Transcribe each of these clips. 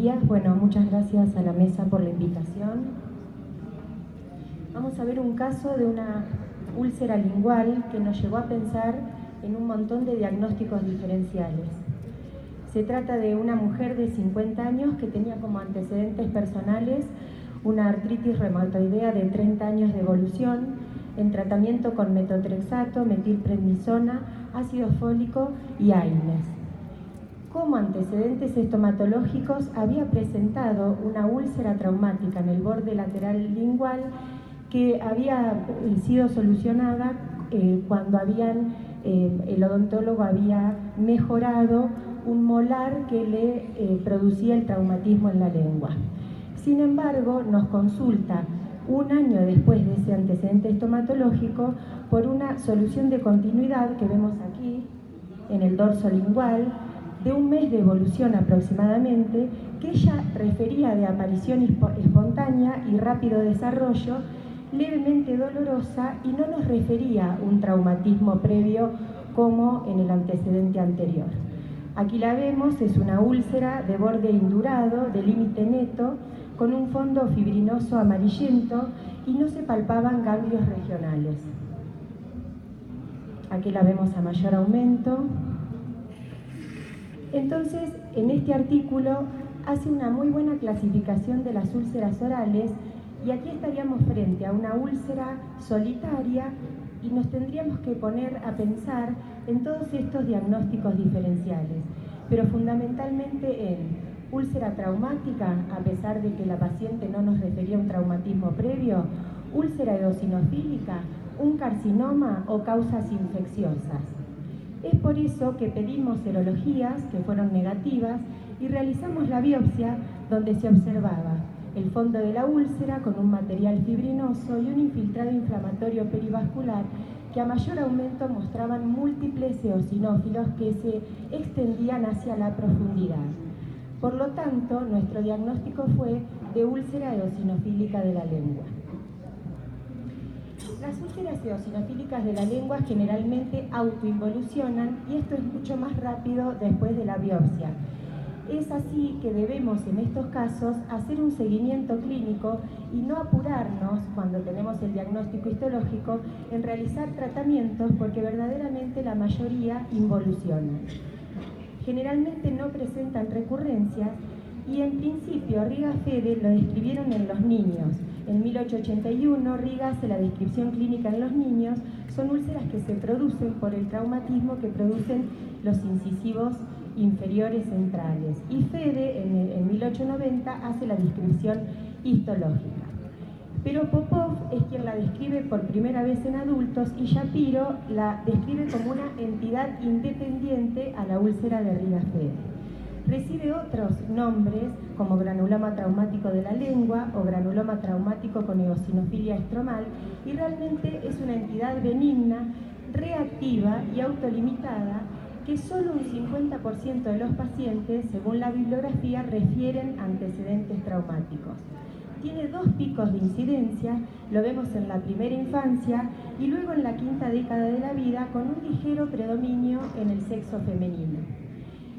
días. Bueno, muchas gracias a la mesa por la invitación. Vamos a ver un caso de una úlcera lingual que nos llevó a pensar en un montón de diagnósticos diferenciales. Se trata de una mujer de 50 años que tenía como antecedentes personales una artritis reumatoidea de 30 años de evolución, en tratamiento con metotrexato, metilprednisona, ácido fólico y AINES. Como antecedentes estomatológicos había presentado una úlcera traumática en el borde lateral lingual que había sido solucionada cuando el odontólogo había mejorado un molar que le producía el traumatismo en la lengua. Sin embargo, nos consulta un año después de ese antecedente estomatológico por una solución de continuidad que vemos aquí en el dorso lingual, de un mes de evolución aproximadamente, que ella refería de aparición espontánea y rápido desarrollo, levemente dolorosa, y no nos refería un traumatismo previo como en el antecedente anterior. Aquí la vemos, es una úlcera de borde indurado, de límite neto, con un fondo fibrinoso amarillento y no se palpaban ganglios regionales. Aquí la vemos a mayor aumento. Entonces, en este artículo hace una muy buena clasificación de las úlceras orales, y aquí estaríamos frente a una úlcera solitaria y nos tendríamos que poner a pensar en todos estos diagnósticos diferenciales, pero fundamentalmente en úlcera traumática, a pesar de que la paciente no nos refería a un traumatismo previo, úlcera eosinofílica, un carcinoma o causas infecciosas. Es por eso que pedimos serologías que fueron negativas y realizamos la biopsia, donde se observaba el fondo de la úlcera con un material fibrinoso y un infiltrado inflamatorio perivascular que a mayor aumento mostraban múltiples eosinófilos que se extendían hacia la profundidad. Por lo tanto, nuestro diagnóstico fue de úlcera eosinofílica de la lengua. Las úlceras eosinofílicas de la lengua generalmente autoinvolucionan, y esto es mucho más rápido después de la biopsia. Es así que debemos en estos casos hacer un seguimiento clínico y no apurarnos cuando tenemos el diagnóstico histológico en realizar tratamientos, porque verdaderamente la mayoría involucionan. Generalmente no presentan recurrencias y en principio Riga-Fede lo describieron en los niños. En 1881 Riga hace la descripción clínica en los niños. Son úlceras que se producen por el traumatismo que producen los incisivos inferiores centrales. Y Fede en 1890 hace la descripción histológica. Pero Popov es quien la describe por primera vez en adultos, y Shapiro la describe como una entidad independiente a la úlcera de Riga-Fede. Recibe otros nombres como granuloma traumático de la lengua o granuloma traumático con eosinofilia estromal, y realmente es una entidad benigna, reactiva y autolimitada, que solo un 50% de los pacientes, según la bibliografía, refieren antecedentes traumáticos. Tiene 2 picos de incidencia, lo vemos en la primera infancia y luego en la quinta década de la vida, con un ligero predominio en el sexo femenino.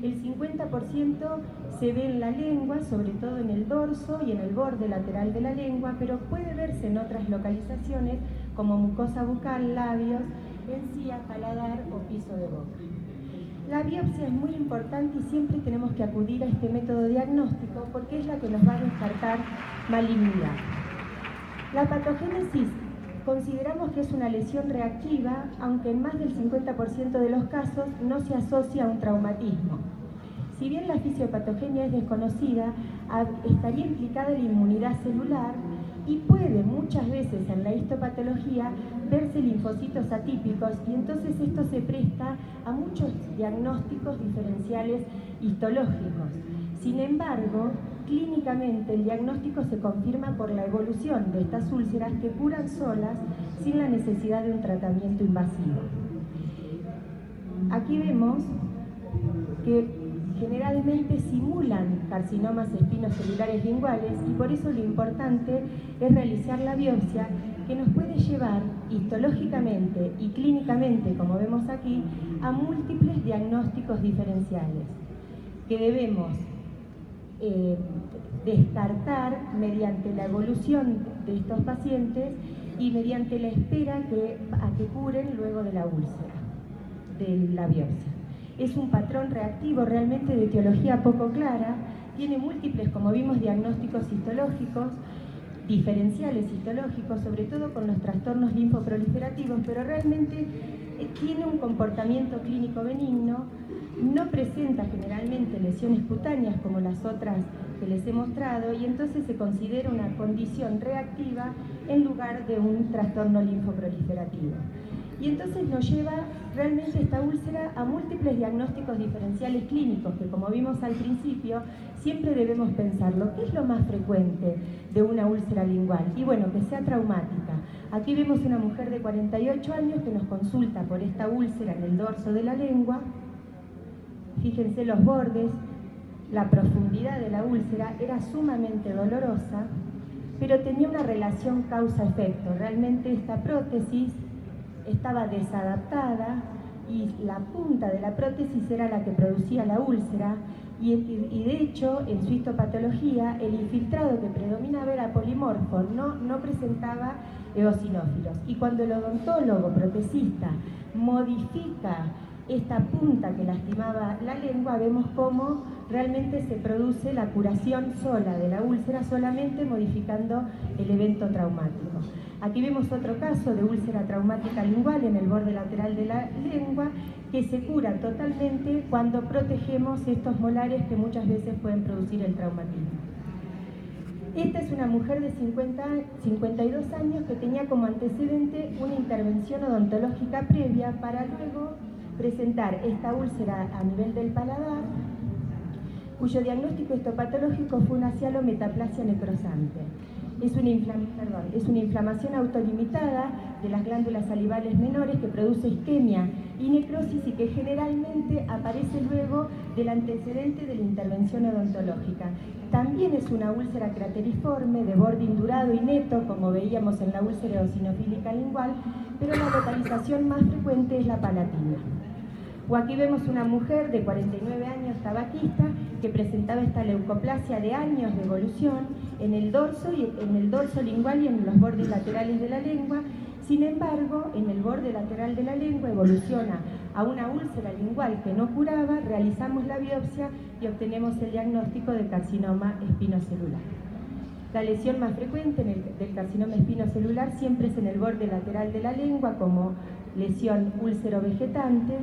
El 50% se ve en la lengua, sobre todo en el dorso y en el borde lateral de la lengua, pero puede verse en otras localizaciones como mucosa bucal, labios, encía, paladar o piso de boca. La biopsia es muy importante y siempre tenemos que acudir a este método diagnóstico porque es la que nos va a descartar malignidad. La patogénesis consideramos que es una lesión reactiva, aunque en más del 50% de los casos no se asocia a un traumatismo. Si bien la fisiopatogenia es desconocida, estaría implicada la inmunidad celular y puede muchas veces en la histopatología verse linfocitos atípicos, y entonces esto se presta a muchos diagnósticos diferenciales histológicos. Sin embargo, clínicamente el diagnóstico se confirma por la evolución de estas úlceras que curan solas sin la necesidad de un tratamiento invasivo. Aquí vemos que generalmente simulan carcinomas espinocelulares linguales, y por eso lo importante es realizar la biopsia, que nos puede llevar histológicamente y clínicamente, como vemos aquí, a múltiples diagnósticos diferenciales, que debemos descartar mediante la evolución de estos pacientes y mediante la espera a que curen luego de la úlcera, de la biopsia. Es un patrón reactivo realmente de etiología poco clara, tiene múltiples, como vimos, diagnósticos histológicos, diferenciales histológicos, sobre todo con los trastornos linfoproliferativos, pero realmente tiene un comportamiento clínico benigno, no presenta generalmente lesiones cutáneas como las otras que les he mostrado, y entonces se considera una condición reactiva en lugar de un trastorno linfoproliferativo. Y entonces nos lleva realmente esta úlcera a múltiples diagnósticos diferenciales clínicos, que como vimos al principio, siempre debemos pensarlo. ¿Qué es lo más frecuente de una úlcera lingual? Y bueno, que sea traumática. Aquí vemos una mujer de 48 años que nos consulta por esta úlcera en el dorso de la lengua. Fíjense los bordes, la profundidad de la úlcera era sumamente dolorosa, pero tenía una relación causa-efecto. Realmente esta prótesis estaba desadaptada y la punta de la prótesis era la que producía la úlcera y de hecho en su histopatología el infiltrado que predominaba era polimorfo, no presentaba eosinófilos. Y cuando el odontólogo protesista modifica esta punta que lastimaba la lengua, vemos cómo realmente se produce la curación sola de la úlcera solamente modificando el evento traumático. Aquí vemos otro caso de úlcera traumática lingual en el borde lateral de la lengua que se cura totalmente cuando protegemos estos molares que muchas veces pueden producir el traumatismo. Esta es una mujer de 52 años que tenía como antecedente una intervención odontológica previa para luego presentar esta úlcera a nivel del paladar, cuyo diagnóstico histopatológico fue una cialometaplasia necrosante. Es una inflamación autolimitada de las glándulas salivales menores que produce isquemia y necrosis y que generalmente aparece luego del antecedente de la intervención odontológica. También es una úlcera crateriforme de borde indurado y neto, como veíamos en la úlcera eosinofílica lingual, pero la localización más frecuente es la palatina. O aquí vemos una mujer de 49 años tabaquista que presentaba esta leucoplasia de años de evolución en el dorso lingual y en los bordes laterales de la lengua. Sin embargo, en el borde lateral de la lengua evoluciona a una úlcera lingual que no curaba, realizamos la biopsia y obtenemos el diagnóstico de carcinoma espinocelular. La lesión más frecuente del carcinoma espinocelular siempre es en el borde lateral de la lengua como lesión úlcero-vegetante,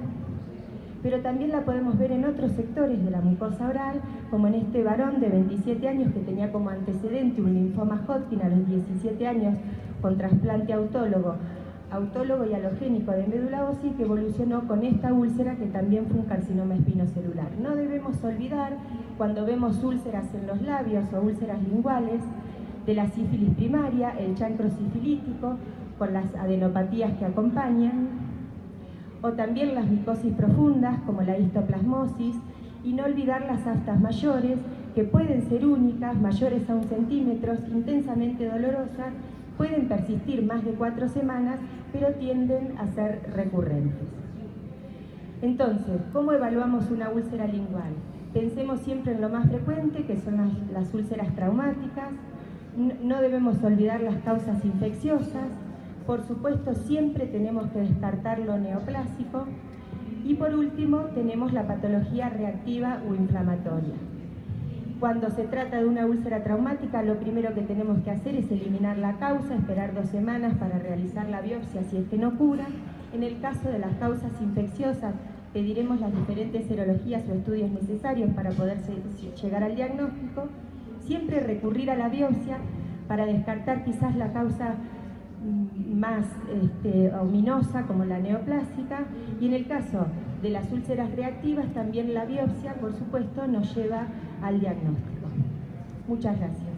pero también la podemos ver en otros sectores de la mucosa oral, como en este varón de 27 años que tenía como antecedente un linfoma Hodgkin a los 17 años con trasplante autólogo y halogénico de médula ósea, que evolucionó con esta úlcera que también fue un carcinoma espinocelular. No debemos olvidar, cuando vemos úlceras en los labios o úlceras linguales, de la sífilis primaria, el chancro sifilítico, con las adenopatías que acompañan, o también las micosis profundas como la histoplasmosis, y no olvidar las aftas mayores que pueden ser únicas, mayores a 1 centímetro, intensamente dolorosas, pueden persistir más de 4 semanas, pero tienden a ser recurrentes. Entonces, ¿cómo evaluamos una úlcera lingual? Pensemos siempre en lo más frecuente, que son las úlceras traumáticas. No debemos olvidar las causas infecciosas. Por supuesto, siempre tenemos que descartar lo neoplásico. Y por último, tenemos la patología reactiva o inflamatoria. Cuando se trata de una úlcera traumática, lo primero que tenemos que hacer es eliminar la causa, esperar 2 semanas para realizar la biopsia si es que no cura. En el caso de las causas infecciosas, pediremos las diferentes serologías o estudios necesarios para poder llegar al diagnóstico. Siempre recurrir a la biopsia para descartar quizás la causa más ominosa como la neoplásica, y en el caso de las úlceras reactivas también la biopsia, por supuesto, nos lleva al diagnóstico. Muchas gracias.